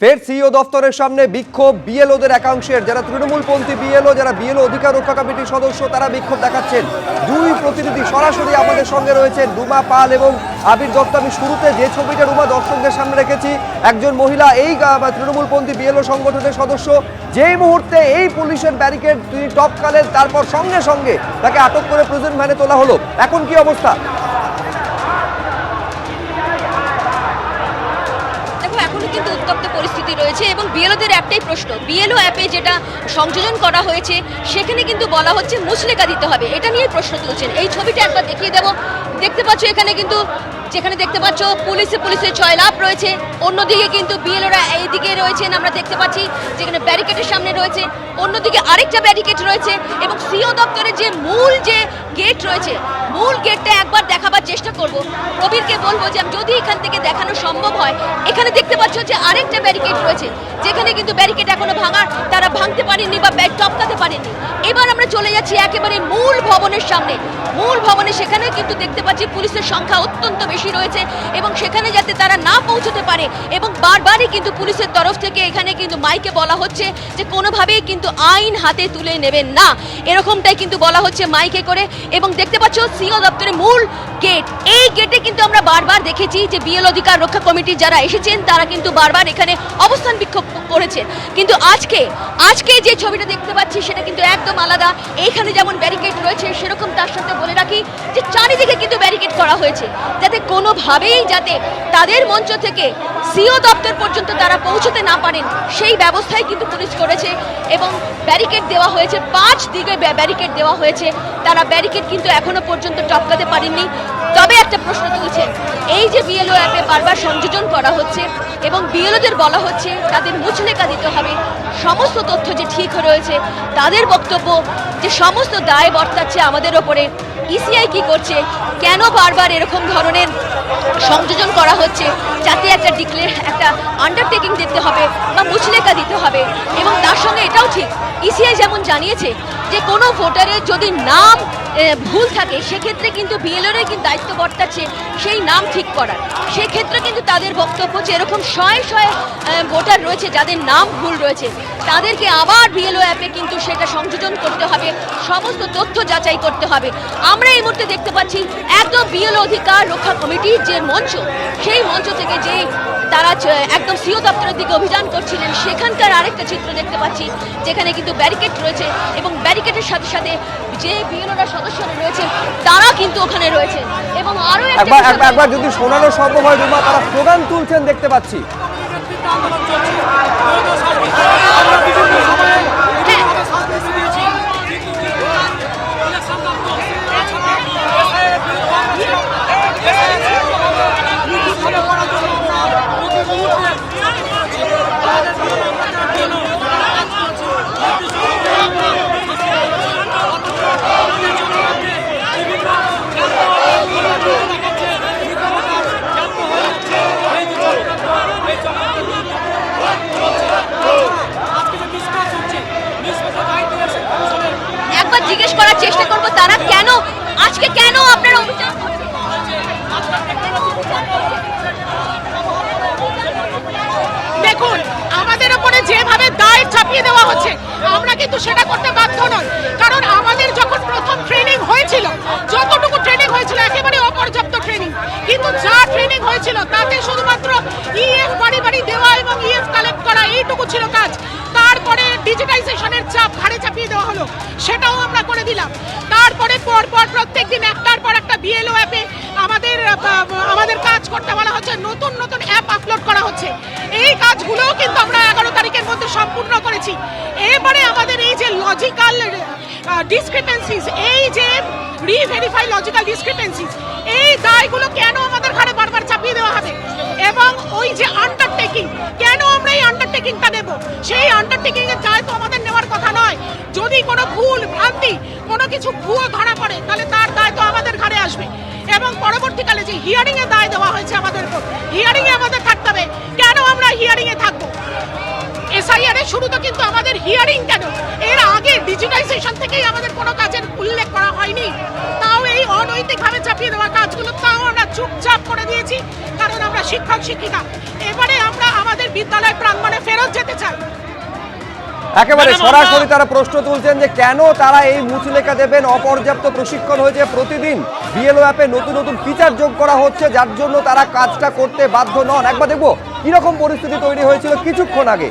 ফের সিইও দফতরের সামনে বিক্ষোভ বিএলওদের একাংশের। যারা তৃণমূলপন্থী বিএলও, যারা বিএলও অধিকার রক্ষা কমিটির সদস্য, তারা বিক্ষোভ দেখাচ্ছেন। দুই প্রতিনিধি সরাসরি আমাদের সঙ্গে রয়েছেন, রুমা পাল এবং আবির দত্ত। আমি শুরুতে যে ছবিটা রুমা দর্শকদের সামনে রেখেছি, একজন মহিলা এই তৃণমূলপন্থী বিএলও সংগঠনের সদস্য, যেই মুহূর্তে এই পুলিশের ব্যারিকেড তিনি টপকালেন, তারপর সঙ্গে সঙ্গে তাকে আটক করে প্রিজন ভ্যানে তোলা হলো। এখন কি অবস্থা? কিন্তু উত্তপ্ত পরিস্থিতি রয়েছে এবং বিএলওদের একটাই প্রশ্ন, বিএলও অ্যাপে যেটা সংযোজন করা হয়েছে সেখানে কিন্তু বলা হচ্ছে মুচলেখা দিতে হবে, এটা নিয়ে প্রশ্ন তুলছেন। এই ছবিটা একবার দেখিয়ে দেব। দেখতে পাচ্ছ এখানে কিন্তু যেখানে দেখতে পাচ্ছ পুলিশের জয়লাভ রয়েছে, অন্যদিকে কিন্তু বিএলওরা এইদিকে রয়েছেন, আমরা দেখতে পাচ্ছি যেখানে ব্যারিকেডের সামনে রয়েছে, অন্যদিকে আরেকটা ব্যারিকেড রয়েছে এবং সিও দপ্তরের যে মূল যে গেট রয়েছে, মূল গেটটা একবার দেখাবার চেষ্টা করব। প্রবীরকে বলবো যে যদি এখান থেকে দেখানো সম্ভব হয়, এখানে দেখতে পাচ্ছ যে আরেকটা ব্যারিকেড রয়েছে, যেখানে কিন্তু ব্যারিকেড এখনো তারা ভাঙতে পারেননি বা টপকাতে পারেননি। এবার আমরা চলে যাচ্ছি একেবারে মূল ভবনের সামনে। মূল ভবনে সেখানে কিন্তু দেখতে পাচ্ছি পুলিশের সংখ্যা অত্যন্ত বেশি রয়েছে এবং সেখানে যাতে তারা না পৌঁছতে পারে এবং বারবারই কিন্তু পুলিশের তরফ থেকে এখানে কিন্তু মাইকে বলা হচ্ছে যে কোনোভাবেই কিন্তু আইন হাতে তুলে নেবেন না, এরকমটাই কিন্তু বলা হচ্ছে মাইকে করে। এবং দেখতে পাচ্ছ সিও দপ্তরের মূল গেট, এই গেটে কিন্তু আমরা বারবার দেখেছি যে বিএল অধিকার রক্ষা কমিটির যারা এসেছেন তারা কিন্তু বারবার এখানে অবস্থান বিক্ষোভ করেছেন। কিন্তু আজকে যে ছবিটা দেখতে পাচ্ছি সেটা কিন্তু একদম আলাদা। এইখানে যেমন ব্যারিকেড রয়েছে সেরকম তার সাথে বলে রাখি যে চারিদিকে কিন্তু ব্যারিকেড করা হয়েছে, যাতে কোনোভাবেই যাতে তাদের মঞ্চ থেকে সিও দপ্তর পর্যন্ত তারা পৌঁছতে না পারেন সেই ব্যবস্থাই কিন্তু পুলিশ করেছে এবং ব্যারিকেড দেওয়া হয়েছে, 5 দিকে ব্যারিকেড দেওয়া হয়েছে। তারা ব্যারিকেড কিন্তু এখনো পর্যন্ত টপকাতে পারেননি। তবে একটা প্রশ্ন তুলছে, এই যে বিএলও অ্যাপে বারবার সংযোজন করা হচ্ছে এবং বিএলওদের বলা হচ্ছে তাদের মুচলেখা দিতে হবে, সমস্ত তথ্য যে ঠিক রয়েছে, তাদের বক্তব্য যে সমস্ত দায় বর্তাচ্ছে আমাদের ওপরে। ইসিআই কি করছে, কেন বারবার এরকম ধরনের সংযোজন করা হচ্ছে, যাতে একটা আন্ডারটেকিং দিতে হবে বা মুচলেখা দিতে হবে। এবং তার সঙ্গে এটাও ঠিক, ইসিআই যেমন জানিয়েছে যে কোনো ভোটারের যদি নাম ভুল থাকে সেক্ষেত্রে কিন্তু বিএলওর কিন্তু দায়িত্ব বর্তাচ্ছে সেই নাম ঠিক করার। সেক্ষেত্রে কিন্তু তাদের বক্তব্য যে এরকম শয়ে ভোটার রয়েছে যাদের নাম ভুল রয়েছে, তাদেরকে আবার বিএলও অ্যাপে কিন্তু সেটা সংযোজন করতে হবে, সমস্ত তথ্য যাচাই করতে হবে। আমরা এই মুহূর্তে দেখতে পাচ্ছি একদম বিএলও অধিকার রক্ষা কমিটির যে মঞ্চ, সেই মঞ্চ থেকে যে তারা একদম সিও দপ্তরের দিকে অভিযান করছিলেন, সেখানকার আরেকটা চিত্র দেখতে পাচ্ছি যেখানে কিন্তু ব্যারিকেড রয়েছে এবং ব্যারিকেডের সাথে সাথে যে বিএলওরা সদস্যরা রয়েছে তারা কিন্তু ওখানে রয়েছে। এবং আরো একবার যদি শোনানো সম্ভব হয় রুমা, তারা স্লোগান তুলছেন দেখতে পাচ্ছি। একবার জিজ্ঞেস করার চেষ্টা করবো তারা আজকে কেন আপনারা অভিযান করছেন। দেখুন, আমাদের উপরে যেভাবে দায় চাপিয়ে দেওয়া হচ্ছে আমরা কিন্তু সেটা করতে বাধ্য নই, কারণ আমাদের যখন প্রথম ট্রেনিং হয়েছিল, যতটুকু ট্রেনিং হয়েছিল একেবারে অপর্যাপ্ত ট্রেনিং, কিন্তু যা ট্রেনিং হয়েছিল তাতে শুধুমাত্র ইএফ বাড়ি বাড়ি দেওয়া এবং ইএফ কালেক্ট করা, এইটুকু ছিল কাজ। তারপরে ডিজিটাইজেশনের চাপ ঘাড়ে চাপিয়ে দেওয়া হলো, সেটাও আমরা করে দিলাম। তারপরে পরপর প্রত্যেকদিন একটার পর একটা বিএলও অ্যাপে আমাদের কাজ করতে বলা হচ্ছে, নতুন নতুন অ্যাপ আপলোড করা হচ্ছে। এই কাজগুলোও কিন্তু আমরা 11 তারিখের মধ্যে সম্পূর্ণ করেছি। এবারে আমাদের এই যে লজিক্যাল ডিসক্রিপেন্সিস, এই যে রিভেরিফাই লজিক্যাল ডিসক্রিপেন্সিস, এই দায়গুলো কেন আমাদের ঘাড়ে বারবার চাপিয়ে দেওয়া হবে? এবং ওই যে আন্ডারটেকিং, কেন আমরা এই আন্ডারটেকিংটা নেব? সেই আন্ডারটেকিং এর দায় তো আমাদের নেওয়ার কথা নয়। যদি কোনো ভুল ভ্রান্তি, কোনো কিছু ভুয়ো ধরা পড়ে, তাহলে তার দায় তো আমাদের ঘাড়ে আসবে। এবং পরবর্তীকালে যে হিয়ারিং এর দায় দেওয়া হয়েছে আমাদের উপর, হিয়ারিং এ আমাদের থাকতে হবে। কেন আমরা হিয়ারিং এ থাকবো? এসআইআর এর শুরুতে কিন্তু আমাদের হিয়ারিং কেন? এর আগে ডিজিটাইজেশন থেকেই আমাদের কোনো কাজের উল্লেখ করা হয়নি। তাও এই অনৈতিকভাবে চাপিয়ে দেওয়া কাজগুলো তাও আমরা চুপচাপ করে দিয়েছি, কারণ আমরা শিক্ষক শিক্ষিকা। এবারে আমরা আমাদের বিদ্যালয় প্রাঙ্গণে ফেরত যেতে চাই। একেবারে ম্যাডাম, সরাসরি তারা প্রশ্ন তুলছেন যে কেন তারা এই মুচলেখা দেবেন। অপর্যাপ্ত প্রশিক্ষণ হয়েছে, প্রতিদিন বিএলও অ্যাপে নতুন নতুন ফিচার যোগ করা হচ্ছে, যার জন্য তারা কাজটা করতে বাধ্য নন। একবার দেখবো কিরকম পরিস্থিতি তৈরি হয়েছিল কিছুক্ষণ আগে।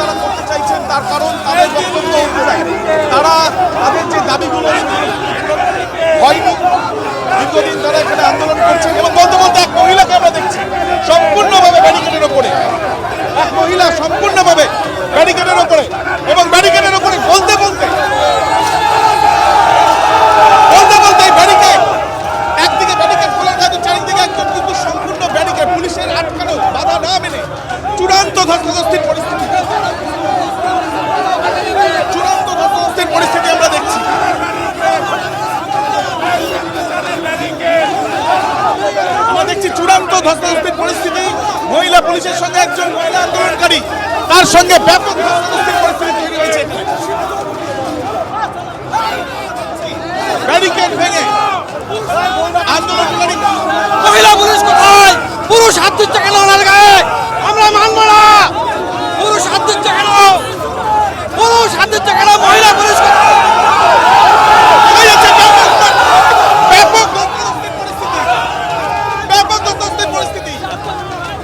তারা করতে চাইছেন, তার কারণ তাদের বক্তব্য অনুযায়ী তারা তাদের যে দাবিগুলো হয়নি, দীর্ঘদিন তারা এখানে আন্দোলন করছেন এবং বলতে বলতে এক মহিলাকে আমরা দেখছি সম্পূর্ণভাবে ব্যারিকেডের ওপরে, এক মহিলা সম্পূর্ণভাবে ব্যারিকেডের ওপরে এবং ব্যারিকেডের ওপরে বলতে বলতে এই ব্যারিকেড, একদিকে ব্যারিকেড খোলার কাজে চারিদিকে একজন কিন্তু সম্পূর্ণ ব্যারিকেড, পুলিশের আটকানো বাধা না মেনে চূড়ান্ত ধস্তাধস্তির পরিস্থিতি, চূড়ান্ত ধস্তাধস্তির পরিস্থিতি আমরা দেখছি। আমরা দেখছি চূড়ান্ত ধস্তাধস্তির পরিস্থিতি, মহিলা পুলিশের সঙ্গে একজন মহিলা আন্দোলনকারী, তার সঙ্গে ব্যাপক ধস্তাধস্তির পরিস্থিতি তৈরি হয়েছে। ব্যারিকেড ভেঙে আন্দোলনকারী মহিলা পুলিশ কোথায়? পুরুষ হাত দিচ্ছে কেন ওনার গায়ে? আমরা মানব না। পুরুষ হাত দিচ্ছে কেন? পুরুষ হাত দিচ্ছে কেন? মহিলা পুলিশ কোথায়? হয়েছে ব্যাপক ধস্তাধস্তির পরিস্থিতি, ব্যাপক ধস্তাধস্তির পরিস্থিতি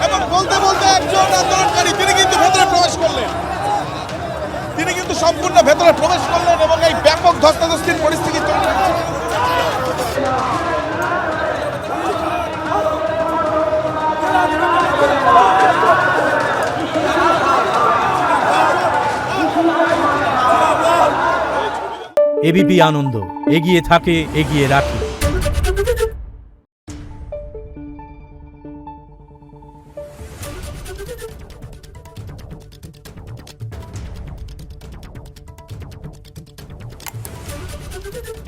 এবং বলতে বলতে একজন আন্দোলনকারী তিনি কিন্তু ভেতরে প্রবেশ করলেন, তিনি কিন্তু সম্পূর্ণ ভেতরে প্রবেশ করলেন এবং এই ব্যাপক ধস্তাধস্তির পরিস্থিতি তৈরি হয়েছে। এবিপি আনন্দ, এগিয়ে থাকে, এগিয়ে রাখে। Thank you.